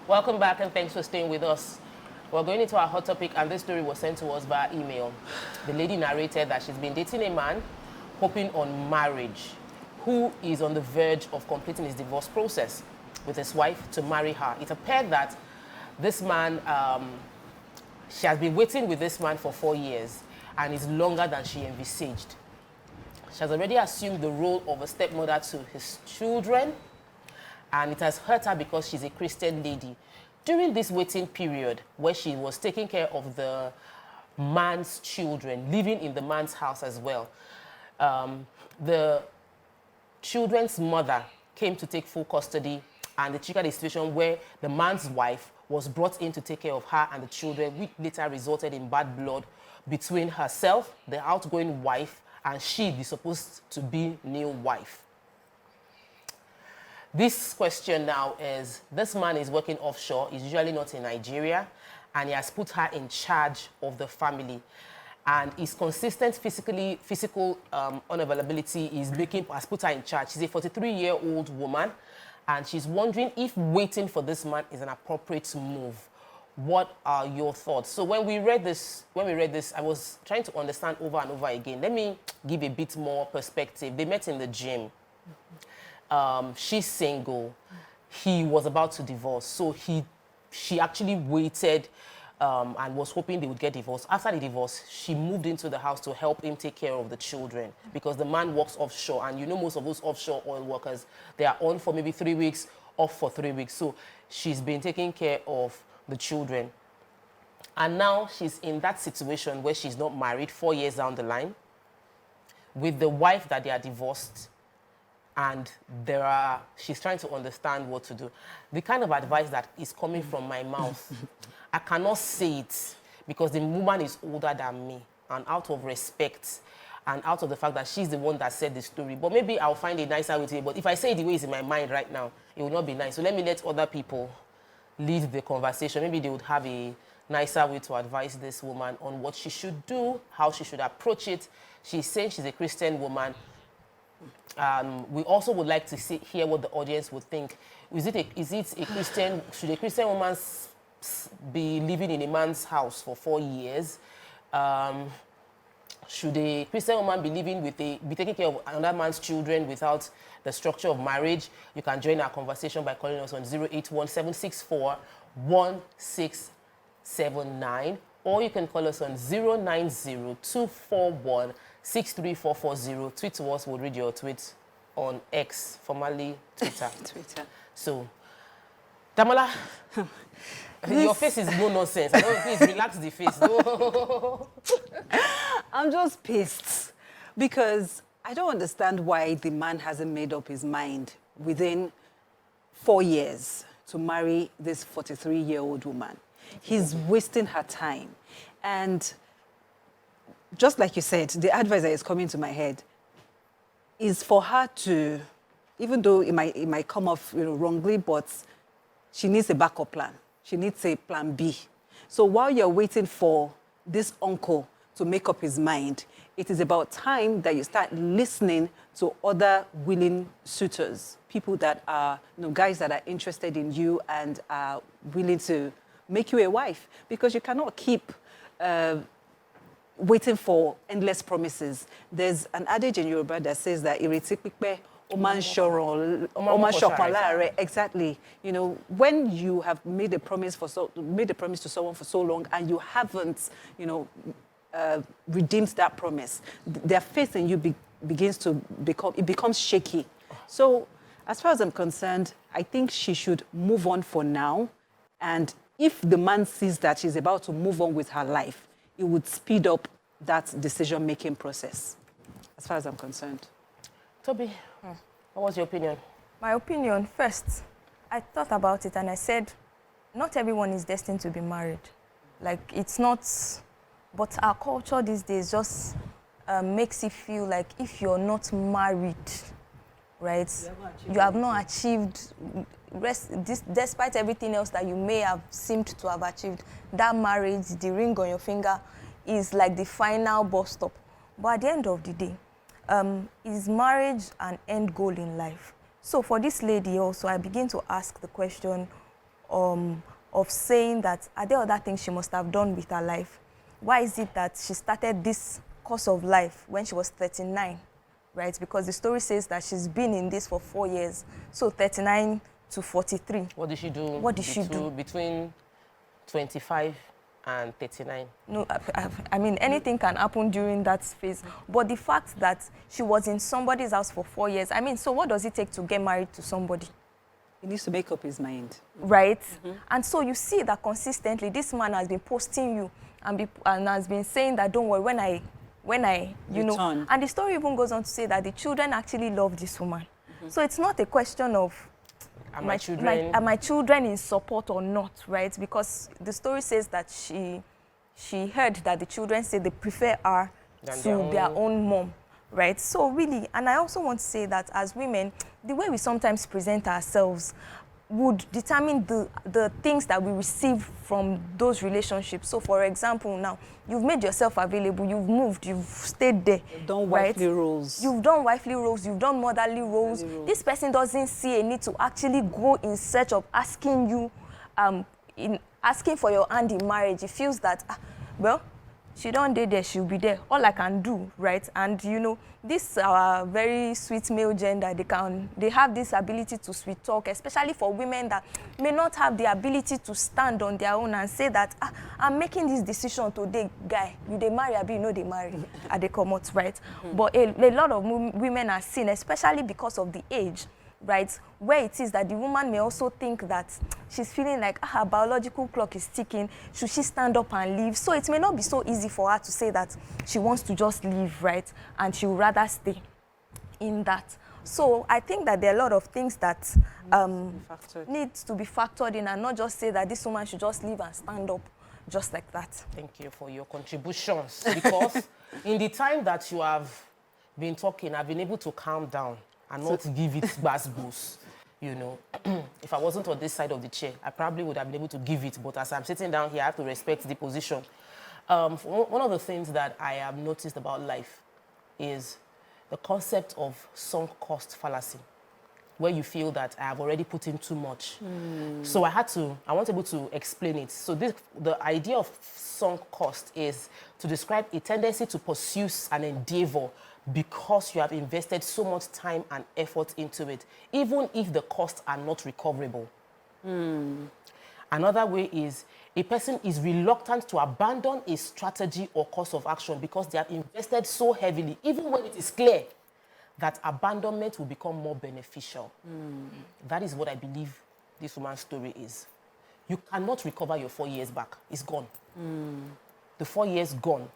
Welcome back and thanks for staying with us. We're going into our hot topic, and this story was sent to us via email. The lady narrated that she's been dating a man hoping on marriage, who is on the verge of completing his divorce process with his wife to marry her. It appeared that this man, she has been waiting with this man for 4 years, and it's longer than she envisaged. She has already assumed the role of a stepmother to his children, and it has hurt her because she's a Christian lady. During this waiting period, where she was taking care of the man's children, living in the man's house as well, the children's mother came to take full custody, and it triggered a situation where the man's wife was brought in to take care of her and the children, which later resulted in bad blood between herself, the outgoing wife, and she, the supposed to be new wife. This question now is, this man is working offshore, he's usually not in Nigeria, and he has put her in charge of the family. And his consistent physical unavailability has put her in charge. She's a 43-year-old woman, and she's wondering if waiting for this man is an appropriate move. What are your thoughts? So when we read this, I was trying to understand over and over again. Let me give a bit more perspective. They met in the gym. She's single. He was about to divorce, so she actually waited and was hoping they would get divorced. After the divorce, she moved into the house to help him take care of the children, because the man works offshore, and you know most of those offshore oil workers, they are on for maybe 3 weeks, off for 3 weeks. So she's been taking care of the children. And now she's in that situation where she's not married 4 years down the line with the wife that they are divorced, and she's trying to understand what to do. The kind of advice that is coming from my mouth, I cannot say it because the woman is older than me, and out of respect and out of the fact that she's the one that said the story. But maybe I'll find a nicer way to it. But if I say it the way it's in my mind right now, it will not be nice. So let me let other people lead the conversation. Maybe they would have a nicer way to advise this woman on what she should do, how she should approach it. She's saying she's a Christian woman. We also would like to hear what the audience would think. Is it a Christian? Should a Christian woman be living in a man's house for 4 years? Should a Christian woman be taking care of another man's children without the structure of marriage? You can join our conversation by calling us on 081-764-1679, or you can call us on 090-241-63440. Tweet to us, we'll read your tweets on X, formerly Twitter. So, Damola, your face is no nonsense. Please relax the face. No. I'm just pissed because I don't understand why the man hasn't made up his mind within 4 years to marry this 43-year-old woman. He's wasting her time. And just like you said, the advice that is coming to my head is for her to, even though it might come off wrongly, but she needs a backup plan. She needs a plan B. So while you're waiting for this uncle to make up his mind, it is about time that you start listening to other willing suitors, people that are, guys that are interested in you and are willing to make you a wife, because you cannot keep waiting for endless promises. There's an adage in Yoruba that says that exactly. When you have made a promise to someone for so long and you haven't, redeemed that promise, their faith in you becomes shaky. So, as far as I'm concerned, I think she should move on for now. And if the man sees that she's about to move on with her life, it would speed up that decision-making process, as far as I'm concerned. Toby, what was your opinion? My opinion, first, I thought about it and I said, not everyone is destined to be married. Like, it's not, but our culture these days just makes it feel like if you're not married, right, you have not achieved, despite everything else that you may have seemed to have achieved, that marriage, the ring on your finger, is like the final bus stop. But at the end of the day, is marriage an end goal in life? So for this lady also, I begin to ask the question, of saying that are there other things she must have done with her life? Why is it that she started this course of life when she was 39, right? Because the story says that she's been in this for 4 years. So 39 to 43. What did she do? What did she do? Between 25 and 39? No, I mean, anything can happen during that phase. But the fact that she was in somebody's house for 4 years, I mean, so what does it take to get married to somebody? He needs to make up his mind. Right? And so you see that consistently, this man has been posting you and has been saying that, don't worry, when I you know. And the story even goes on to say that the children actually love this woman. So it's not a question of, are my children in support or not, right? Because the story says that she heard that the children say they prefer her to their own mom, right? So really, and I also want to say that as women, the way we sometimes present ourselves would determine the things that we receive from those relationships. So for example, now, you've made yourself available, you've moved, you've stayed there. You've done wifely roles. You've done wifely roles, you've done motherly roles. This person doesn't see a need to actually go in search of asking you, asking for your hand in marriage. He feels that, well, she don't date there, she'll be there. All I can do, right? And you know, this our very sweet male gender, they have this ability to sweet talk, especially for women that may not have the ability to stand on their own and say that, I'm making this decision today, guy. You they marry, you know they marry, and they come out, right? But a lot of women are seen, especially because of the age, right, where it is that the woman may also think that she's feeling like her biological clock is ticking. Should she stand up and leave? So it may not be so easy for her to say that she wants to just leave, right, and she would rather stay in that. So I think that there are a lot of things that need to be factored in, and not just say that this woman should just leave and stand up just like that. Thank you for your contributions. Because in the time that you have been talking, I've been able to calm down and not give it boost. You know, if I wasn't on this side of the chair, I probably would have been able to give it. But as I'm sitting down here, I have to respect the position. One of the things that I have noticed about life is the concept of sunk cost fallacy, where you feel that I have already put in too much. So I want able to explain it. So the idea of sunk cost is to describe a tendency to pursue an endeavor because you have invested so much time and effort into it, even if the costs are not recoverable. Another way is a person is reluctant to abandon a strategy or course of action because they have invested so heavily, even when it is clear that abandonment will become more beneficial. That is what I believe this woman's story is. You cannot recover your 4 years back. It's gone. The 4 years gone.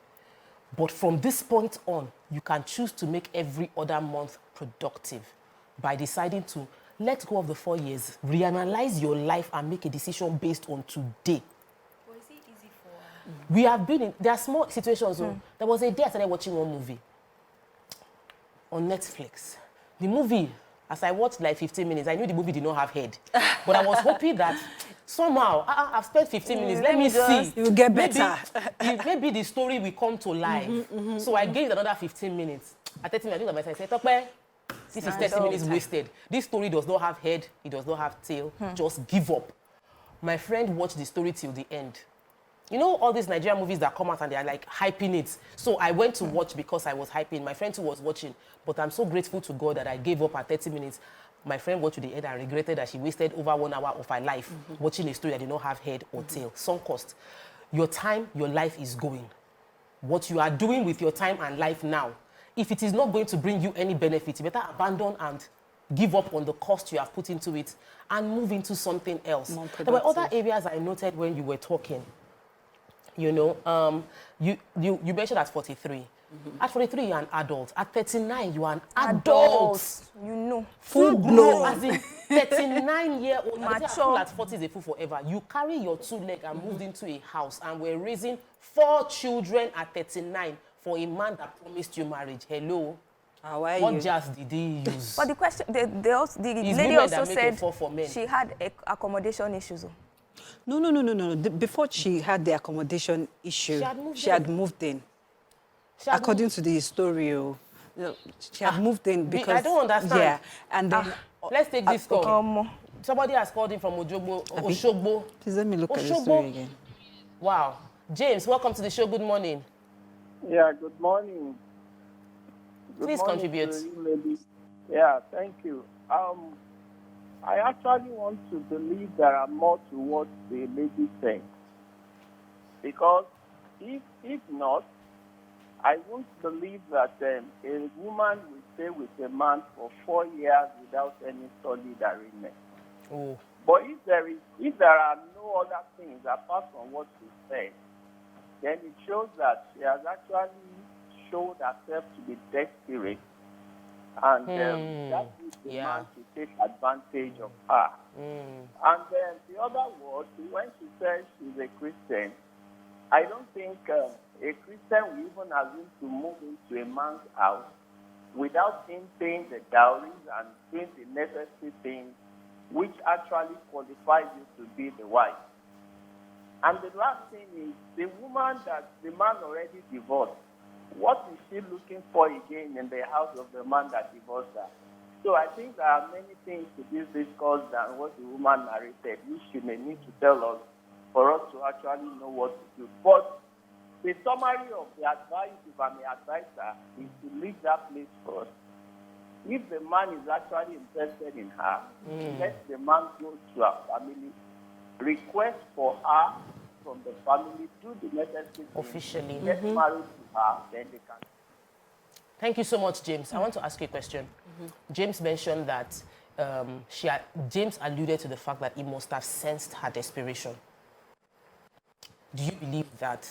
But from this point on, you can choose to make every other month productive by deciding to let go of the 4 years, reanalyze your life and make a decision based on today. Well, is it easy for We have been in, there are small situations. There was a day I started watching one movie on Netflix. The movie, as I watched like 15 minutes, I knew the movie did not have head. But I was hoping that somehow, I've spent 15 minutes, let me see. You'll get better. Maybe the story will come to life. So I gave it another 15 minutes. At 30 minutes, I looked at myself and said, Tokwe, this is 30 minutes wasted. This story does not have head, it does not have tail. Just give up. My friend watched the story till the end. You know all these Nigerian movies that come out and they are like hyping it. So I went to watch because I was hyping. My friend too was watching. But I'm so grateful to God that I gave up at 30 minutes. My friend watched to the end and regretted that she wasted over 1 hour of her life watching a story that did not have head or tail. Sunk cost. Your time, your life is going. What you are doing with your time and life now, if it is not going to bring you any benefit, you better abandon and give up on the cost you have put into it and move into something else. There were other areas I noted when you were talking. You know, you mentioned at 43. At 43, you're an adult. At 39, you are an adult. You know. Full blown. As in 39-year-old. Mature. At 40 is a fool forever. You carry your 2 legs and moved into a house and were raising 4 children at 39 for a man that promised you marriage. Hello. What jazz did he use? But the question, the lady also said she had accommodation issues. No. Before she had the accommodation issue, she had moved in. According to the story, she had moved in because... I don't understand. Yeah, and then... let's take this call. Somebody has called in from Oshogbo. Please let me look at the story again. Wow. James, welcome to the show. Good morning. Yeah, good morning. Please contribute. To you, ladies. Yeah, thank you. I actually want to believe there are more to what the lady saying. Because if not, I won't believe that a woman will stay with a man for 4 years without any solid agreement. Oh. But if there are no other things apart from what she said, then it shows that she has actually shown herself to be desperate, and that is the man to take advantage of her. And then the other word, when she says she's a Christian, I don't think a Christian will even assume to move into a man's house without him paying the dowries and doing the necessary things which actually qualifies you to be the wife. And the last thing is, the woman that the man already divorced, what is she looking for again in the house of the man that divorced her? So I think there are many things to this discourse than what the woman narrated, which she may need to tell us for us to actually know what to do. But the summary of the advice, if I'm an advisor, is to leave that place first. If the man is actually interested in her, let the man go to her family, request for her from the family, do the necessary officially, get married to her, then they can. Thank you so much, James. I want to ask you a question. James mentioned that James alluded to the fact that he must have sensed her desperation. Do you believe that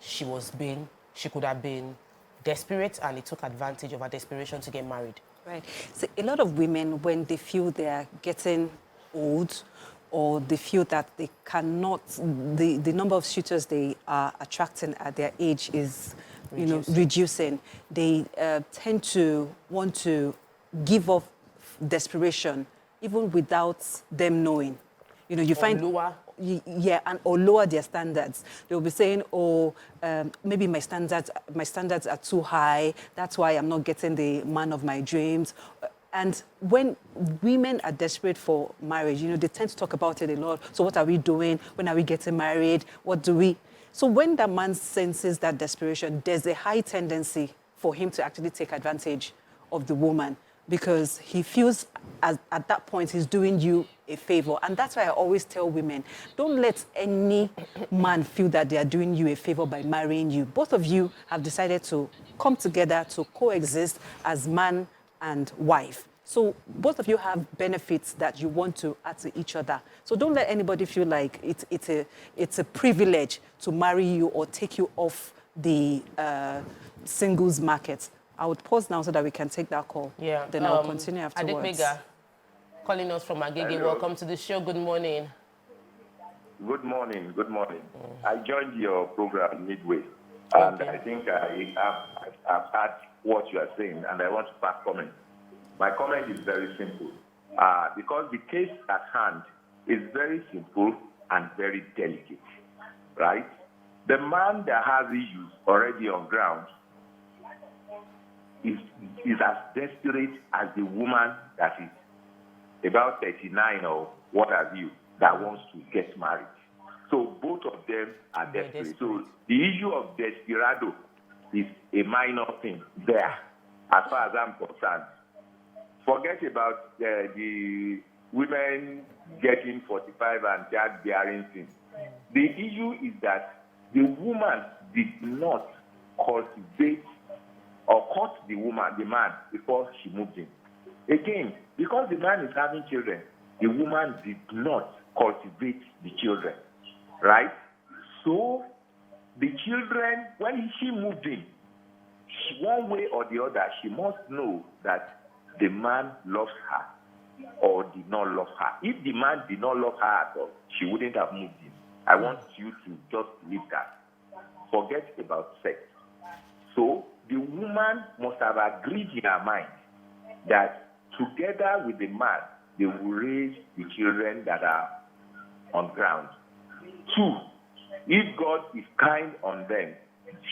she could have been desperate and he took advantage of her desperation to get married? Right. So a lot of women, when they feel they are getting old, or they feel that they cannot, the number of suitors they are attracting at their age is, reducing. They tend to want to give up desperation, even without them knowing. You find lower. Yeah, or lower their standards. They'll be saying, maybe my standards are too high. That's why I'm not getting the man of my dreams. And when women are desperate for marriage, they tend to talk about it a lot. So what are we doing? When are we getting married? What do we? So when that man senses that desperation, there's a high tendency for him to actually take advantage of the woman, because he feels at that point he's doing you a favor. And that's why I always tell women, don't let any man feel that they are doing you a favor by marrying you. Both of you have decided to come together to coexist as man and wife. So both of you have benefits that you want to add to each other. So don't let anybody feel like it's a privilege to marry you or take you off the singles market. I would pause now so that we can take that call. Yeah. Then I'll continue afterwards. Adekbega, calling us from Agege. Welcome to the show. Good morning. Good morning. Good morning. I joined your program midway, and I think I've heard what you are saying, and I want to pass comment. My comment is very simple, because the case at hand is very simple and very delicate, right? The man that has issues already on ground is as desperate as the woman that is about 39 or what have you that wants to get married. So both of them are desperate. So the issue of desperado is a minor thing there, as far as I'm concerned. Forget about the women getting 45 and childbearing thing. The issue is that the woman did not cultivate or court the man before she moved in. Again, because the man is having children, the woman did not cultivate the children, right? So the children, when she moved in, one way or the other, she must know that the man loves her or did not love her. If the man did not love her at all, she wouldn't have moved in. I want you to just leave that. Forget about sex. So the woman must have agreed in her mind that together with the man, they will raise the children that are on ground. 2, if God is kind on them,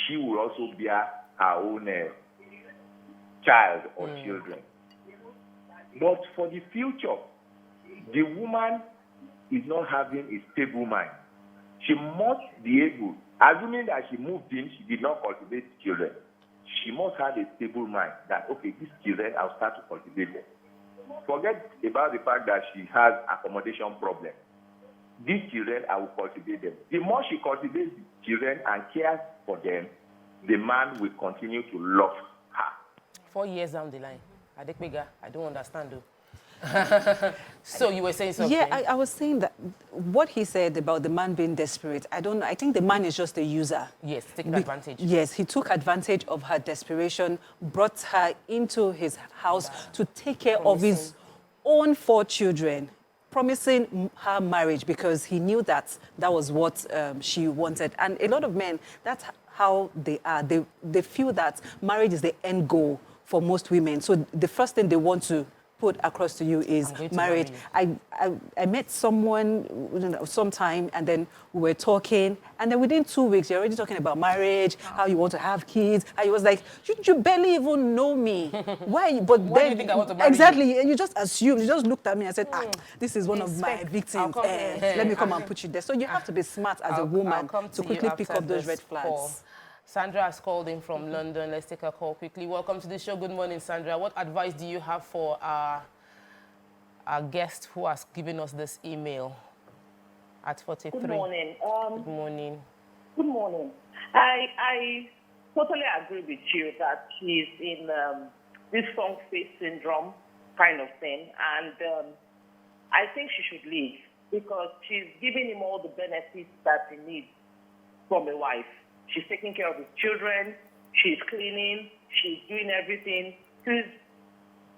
she will also bear her own child or children. But for the future, the woman is not having a stable mind, she must be able, assuming that she moved in, she did not cultivate children, she must have a stable mind that, okay, these children, I'll start to cultivate them. Forget about the fact that she has accommodation problem. These children, I will cultivate them. The more she cultivates the children and cares for them, the man will continue to love her. 4 years down the line. Adekbega, I don't understand though. So you were saying something? Yeah, I was saying that what he said about the man being desperate, I don't know. I think the man is just a user. Yes, taking advantage. Yes, he took advantage of her desperation, brought her into his house to take care of his own 4 children, promising her marriage because he knew that that was what she wanted. And a lot of men, that's how they are. They feel that marriage is the end goal for most women. So the first thing they want to put across to you is marriage. I met someone sometime, and then we were talking, and then within 2 weeks, you're already talking about marriage, how you want to have kids. And he was like, you barely even know me. Why? But Why then, do you think I want to marry exactly, you? and you just assumed, you just looked at me and said, this is one of my victims. Let me come and put you there. So you have to be smart as a woman to quickly pick up those red flags. Call. Sandra has called in from London. Let's take a call quickly. Welcome to the show. Good morning, Sandra. What advice do you have for our guest who has given us this email at 43? Good morning. Good morning. Good morning. I totally agree with you that she's in this strong face syndrome kind of thing. And I think she should leave because she's giving him all the benefits that he needs from a wife. She's taking care of his children. She's cleaning. She's doing everything. She's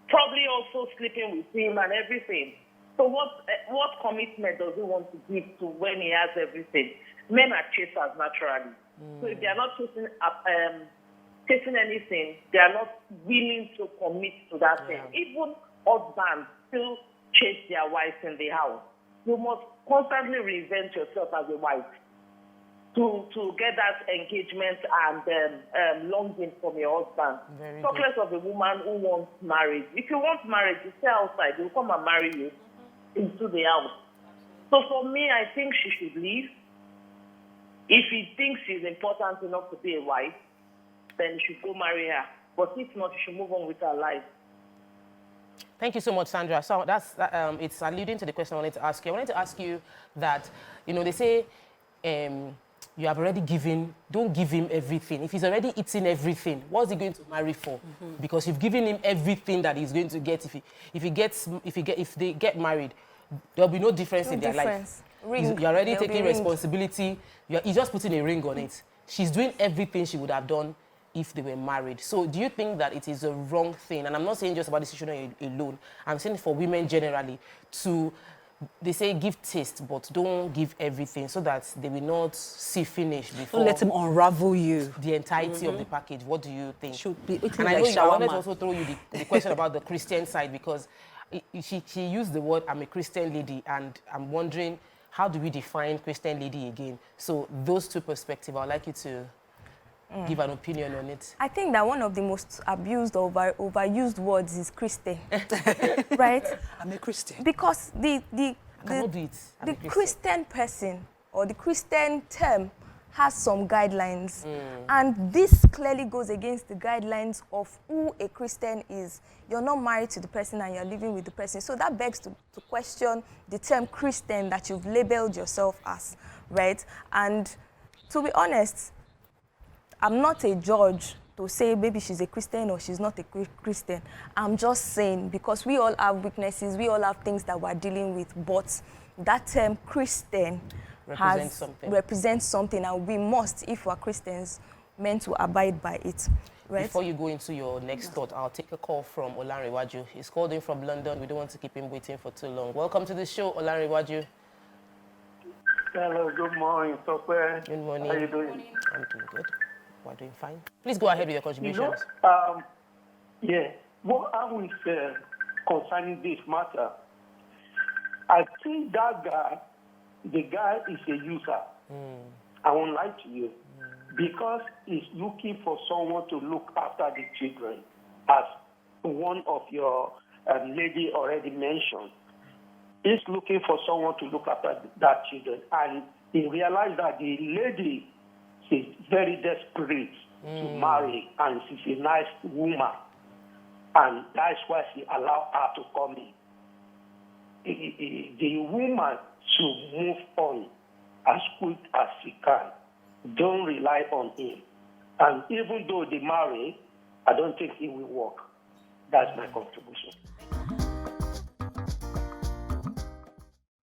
probably also sleeping with him and everything. So what commitment does he want to give to when he has everything? Men are chasers naturally. So if they are not chasing anything, they are not willing to commit to that thing. Even husbands still chase their wives in the house. You must constantly reinvent yourself as a wife to get that engagement and longing from your husband. Talk less of a woman who wants marriage. If you want marriage, you stay outside. He'll come and marry you into the house. So for me, I think she should leave. If he thinks she's important enough to be a wife, then he should go marry her. But if not, he should move on with her life. Thank you so much, Sandra. So that's it's alluding to the question I wanted to ask you. I wanted to ask you that, they say you have already given, don't give him everything. If he's already eating everything, what's he going to marry for? Because you've given him everything that he's going to get. If they get married, there'll be no difference in their life. You're already taking responsibility. He's just putting a ring on it. She's doing everything she would have done if they were married. So do you think that it is a wrong thing? And I'm not saying just about this situation alone. I'm saying for women generally to, they say give taste, but don't give everything so that they will not see finish before. Don't let him unravel you. The entirety of the package. What do you think? Should be eating and I like know I wanted to shawarma. also throw you the question about the Christian side, because she used the word, I'm a Christian lady, and I'm wondering, how do we define Christian lady again? So those two perspectives, I'd like you to give an opinion on it. I think that one of the most abused or overused words is Christian, right? I'm a Christian. Because the Christian person or the Christian term has some guidelines. And this clearly goes against the guidelines of who a Christian is. You're not married to the person and you're living with the person. So that begs to question the term Christian that you've labeled yourself as, right? And to be honest, I'm not a judge to say maybe she's a Christian or she's not a Christian. I'm just saying, because we all have weaknesses, we all have things that we're dealing with, but that term Christian represents something, and we must, if we're Christians, meant to abide by it. Right? Before you go into your next thought, I'll take a call from Olanrewaju. He's called in from London. We don't want to keep him waiting for too long. Welcome to the show, Olanrewaju. Hello, good morning, Sophia. Good morning. How are you doing? I'm doing good. We're doing fine. Please go ahead with your contributions. What I will say concerning this matter, I think that guy, the guy is a user. I won't lie to you. Because he's looking for someone to look after the children, as one of your lady already mentioned. He's looking for someone to look after that children. And he realized that the lady is very desperate to marry, and she's a nice woman. And that's why she allowed her to come in. The woman should move on as quick as she can. Don't rely on him. And even though they marry, I don't think it will work. That's my contribution.